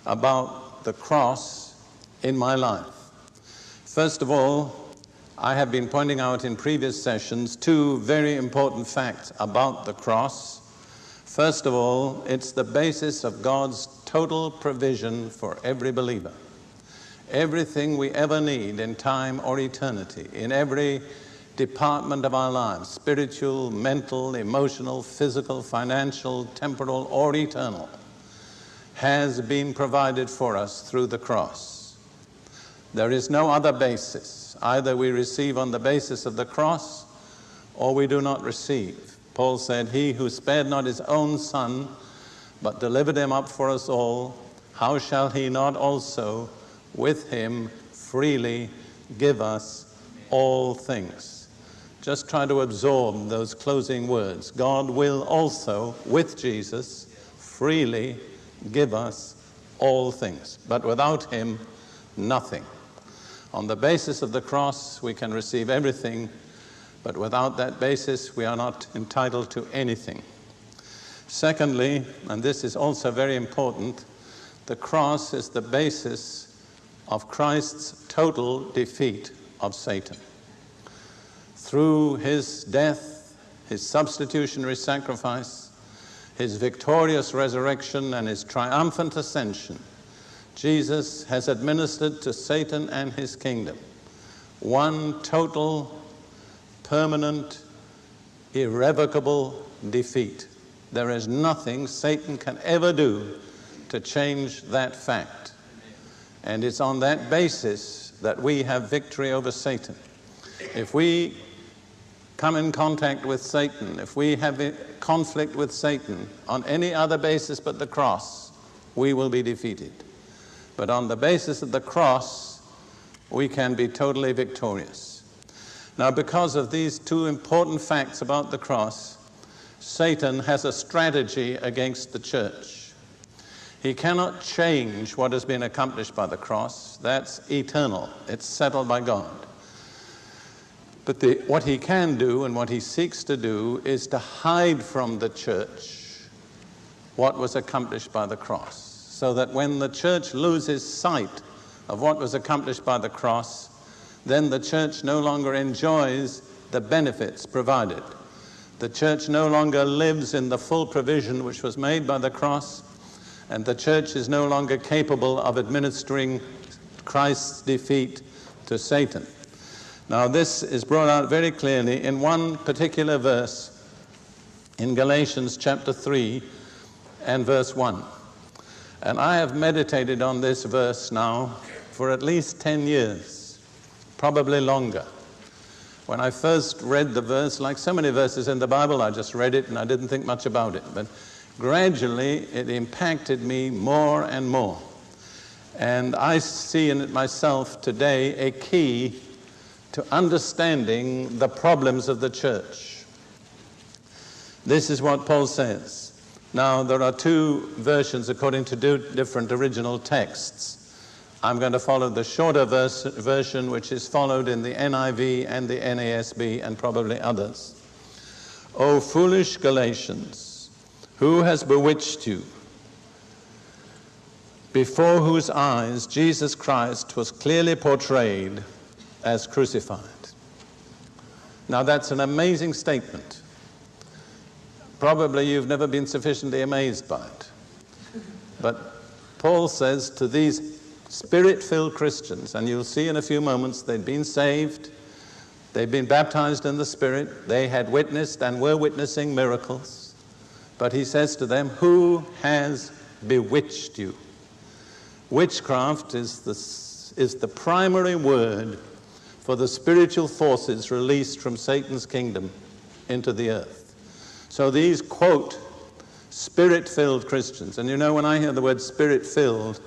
about the cross in my life. First of all, I have been pointing out in previous sessions two very important facts about the cross. First of all, it's the basis of God's total provision for every believer. Everything we ever need in time or eternity, in every department of our lives, spiritual, mental, emotional, physical, financial, temporal, or eternal, has been provided for us through the cross. There is no other basis. Either we receive on the basis of the cross or we do not receive. Paul said, "He who spared not his own son, but delivered him up for us all, how shall he not also with him freely give us all things?" Just try to absorb those closing words. God will also, with Jesus, freely give us all things. But without him, nothing. On the basis of the cross, we can receive everything, but without that basis, we are not entitled to anything. Secondly, and this is also very important, the cross is the basis of Christ's total defeat of Satan. Through his death, his substitutionary sacrifice, his victorious resurrection, and his triumphant ascension, Jesus has administered to Satan and his kingdom one total, permanent, irrevocable defeat. There is nothing Satan can ever do to change that fact. And it's on that basis that we have victory over Satan. If we come in contact with Satan, if we have a conflict with Satan on any other basis but the cross, we will be defeated. But on the basis of the cross, we can be totally victorious. Now, because of these two important facts about the cross, Satan has a strategy against the church. He cannot change what has been accomplished by the cross. That's eternal. It's settled by God. But what he can do and what he seeks to do is to hide from the church what was accomplished by the cross, so that when the church loses sight of what was accomplished by the cross, then the church no longer enjoys the benefits provided. The church no longer lives in the full provision which was made by the cross, and the church is no longer capable of administering Christ's defeat to Satan. Now, this is brought out very clearly in one particular verse in Galatians chapter 3 and verse 1. And I have meditated on this verse now for at least 10 years, probably longer. When I first read the verse, like so many verses in the Bible, I just read it and I didn't think much about it. But gradually, it impacted me more and more. And I see in it myself today a key to understanding the problems of the church. This is what Paul says. Now, there are two versions according to different original texts. I'm going to follow the shorter version, which is followed in the NIV and the NASB and probably others. O foolish Galatians, who has bewitched you, before whose eyes Jesus Christ was clearly portrayed as crucified. Now, that's an amazing statement. Probably you've never been sufficiently amazed by it. But Paul says to these Spirit-filled Christians, and you'll see in a few moments they'd been saved, they'd been baptized in the Spirit, they had witnessed and were witnessing miracles. But he says to them, who has bewitched you? Witchcraft is the primary word for the spiritual forces released from Satan's kingdom into the earth. So these, quote, Spirit-filled Christians, and you know, when I hear the word Spirit-filled,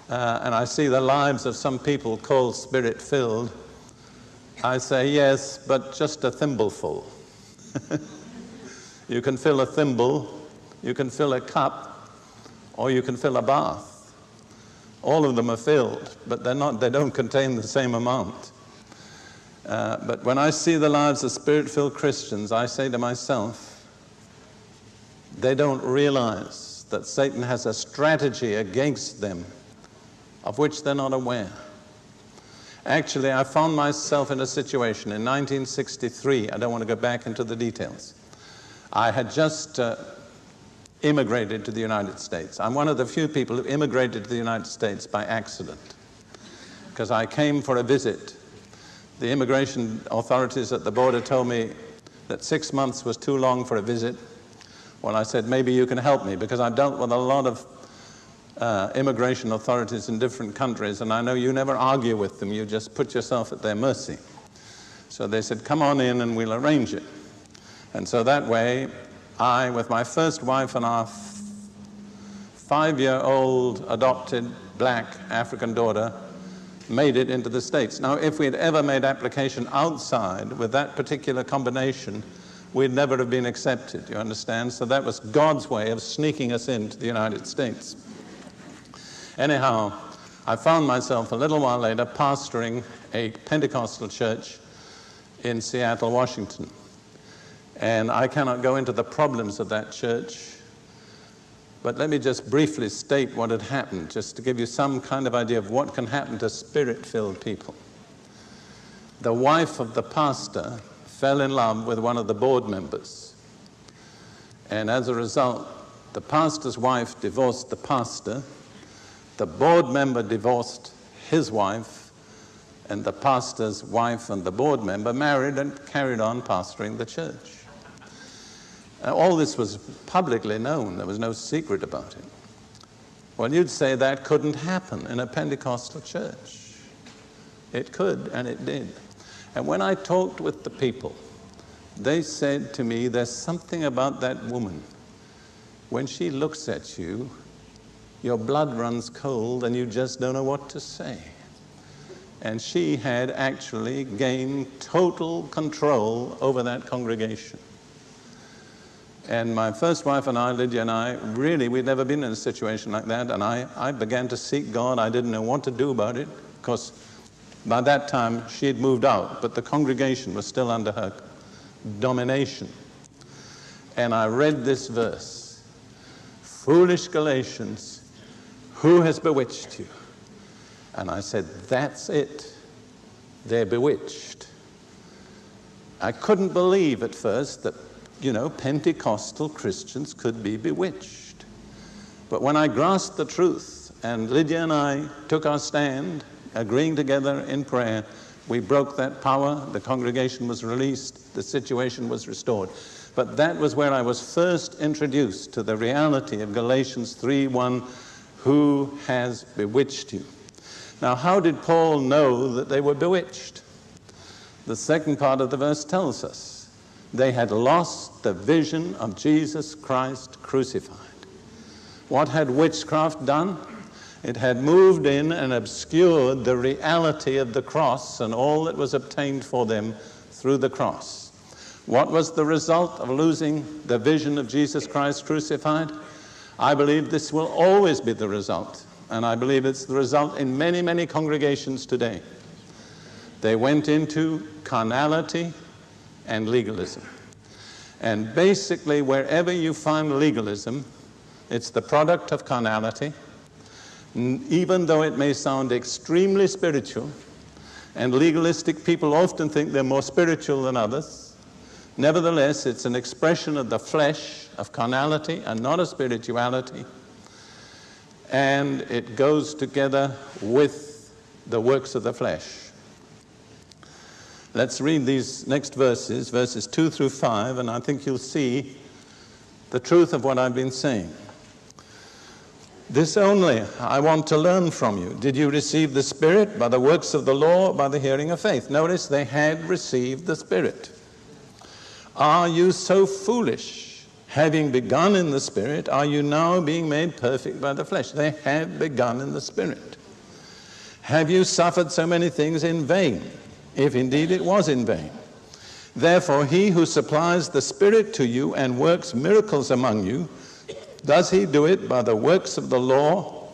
and I see the lives of some people called Spirit-filled, I say, yes, but just a thimbleful. You can fill a thimble, you can fill a cup, or you can fill a bath. All of them are filled, but they don't contain the same amount. But when I see the lives of Spirit-filled Christians, I say to myself, they don't realize that Satan has a strategy against them of which they're not aware. Actually, I found myself in a situation in 1963. I don't want to go back into the details. I had just immigrated to the United States. I'm one of the few people who immigrated to the United States by accident, because I came for a visit. The immigration authorities at the border told me that 6 months was too long for a visit. Well, I said, maybe you can help me, because I've dealt with a lot of immigration authorities in different countries, and I know you never argue with them, you just put yourself at their mercy. So they said, come on in and we'll arrange it. And so that way, I, with my first wife and our 5-year-old adopted black African daughter, made it into the States. Now, if we had ever made application outside with that particular combination, we'd never have been accepted, you understand? So that was God's way of sneaking us into the United States. Anyhow, I found myself a little while later pastoring a Pentecostal church in Seattle, Washington. And I cannot go into the problems of that church, but let me just briefly state what had happened, just to give you some kind of idea of what can happen to spirit-filled people. The wife of the pastor fell in love with one of the board members. And as a result, the pastor's wife divorced the pastor, the board member divorced his wife, and the pastor's wife and the board member married and carried on pastoring the church. All this was publicly known. There was no secret about it. Well, you'd say that couldn't happen in a Pentecostal church. It could, and it did. And when I talked with the people, they said to me, there's something about that woman. When she looks at you, your blood runs cold and you just don't know what to say. And she had actually gained total control over that congregation. And my first wife and I, Lydia and I, really, we'd never been in a situation like that. And I began to seek God. I didn't know what to do about it, because by that time she had moved out, but the congregation was still under her domination. And I read this verse, "Foolish Galatians, who has bewitched you?" And I said, that's it. They're bewitched. I couldn't believe at first that, Pentecostal Christians could be bewitched. But when I grasped the truth, and Lydia and I took our stand, agreeing together in prayer, we broke that power, the congregation was released, the situation was restored. But that was where I was first introduced to the reality of Galatians 3:1, who has bewitched you? Now, how did Paul know that they were bewitched? The second part of the verse tells us. They had lost the vision of Jesus Christ crucified. What had witchcraft done? It had moved in and obscured the reality of the cross and all that was obtained for them through the cross. What was the result of losing the vision of Jesus Christ crucified? I believe this will always be the result, and I believe it's the result in many, many congregations today. They went into carnality and legalism. And basically, wherever you find legalism, it's the product of carnality. Even though it may sound extremely spiritual, and legalistic people often think they're more spiritual than others, nevertheless, it's an expression of the flesh, of carnality, and not of spirituality. And it goes together with the works of the flesh. Let's read these next verses, verses 2 through 5, and I think you'll see the truth of what I've been saying. This only I want to learn from you. Did you receive the Spirit by the works of the law or by the hearing of faith? Notice they had received the Spirit. Are you so foolish? Having begun in the Spirit, are you now being made perfect by the flesh? They had begun in the Spirit. Have you suffered so many things in vain? If indeed it was in vain. Therefore, he who supplies the Spirit to you and works miracles among you, does he do it by the works of the law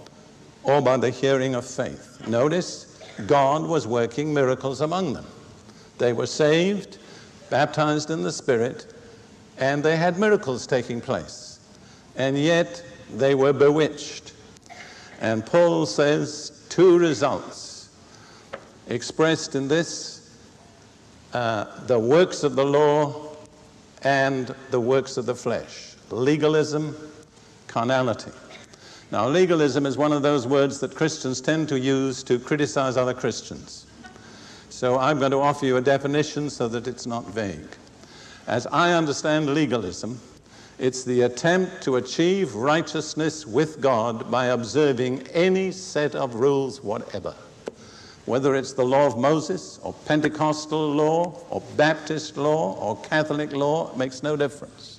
or by the hearing of faith? Notice, God was working miracles among them. They were saved, baptized in the Spirit, and they had miracles taking place. And yet, they were bewitched. And Paul says two results expressed in this, the works of the law and the works of the flesh. Legalism, carnality. Now, legalism is one of those words that Christians tend to use to criticize other Christians. So I'm going to offer you a definition so that it's not vague. As I understand legalism, it's the attempt to achieve righteousness with God by observing any set of rules whatever. Whether it's the law of Moses, or Pentecostal law, or Baptist law, or Catholic law, it makes no difference.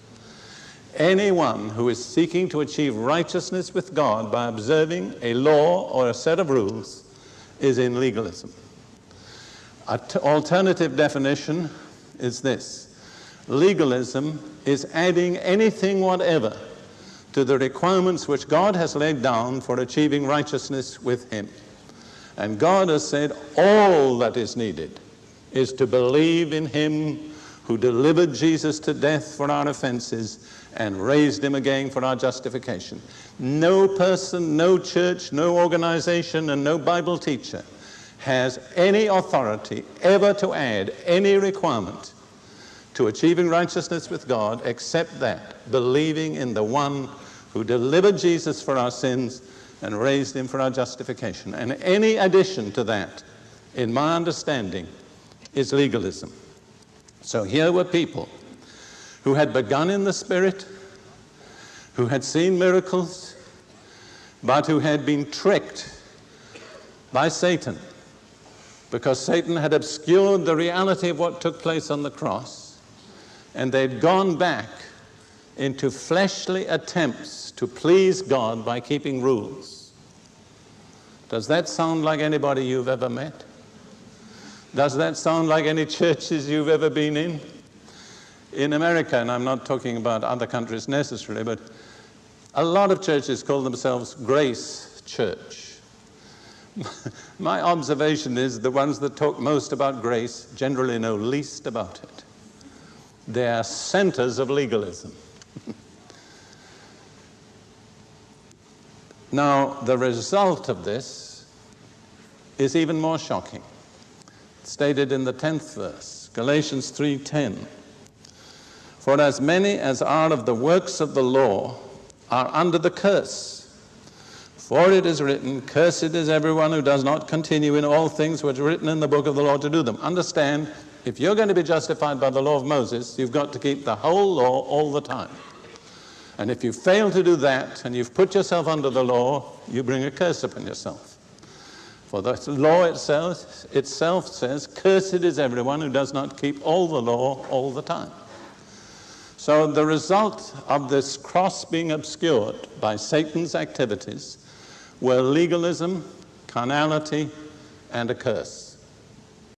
Anyone who is seeking to achieve righteousness with God by observing a law or a set of rules is in legalism. An alternative definition is this. Legalism is adding anything whatever to the requirements which God has laid down for achieving righteousness with Him. And God has said all that is needed is to believe in Him who delivered Jesus to death for our offenses and raised Him again for our justification. No person, no church, no organization, and no Bible teacher has any authority ever to add any requirement to achieving righteousness with God except that, believing in the one who delivered Jesus for our sins and raised Him for our justification. And any addition to that, in my understanding, is legalism. So here were people who had begun in the Spirit, who had seen miracles, but who had been tricked by Satan, because Satan had obscured the reality of what took place on the cross, and they'd gone back into fleshly attempts to please God by keeping rules. Does that sound like anybody you've ever met? Does that sound like any churches you've ever been in? In America, and I'm not talking about other countries necessarily, but a lot of churches call themselves Grace Church. My observation is the ones that talk most about grace generally know least about it. They are centers of legalism. Now, the result of this is even more shocking. It's stated in the 10th verse, Galatians 3:10. For as many as are of the works of the law are under the curse. For it is written, cursed is everyone who does not continue in all things which are written in the book of the law to do them. Understand, if you're going to be justified by the law of Moses, you've got to keep the whole law all the time. And if you fail to do that, and you've put yourself under the law, you bring a curse upon yourself. For the law itself says, cursed is everyone who does not keep all the law all the time. So the result of this cross being obscured by Satan's activities were legalism, carnality, and a curse.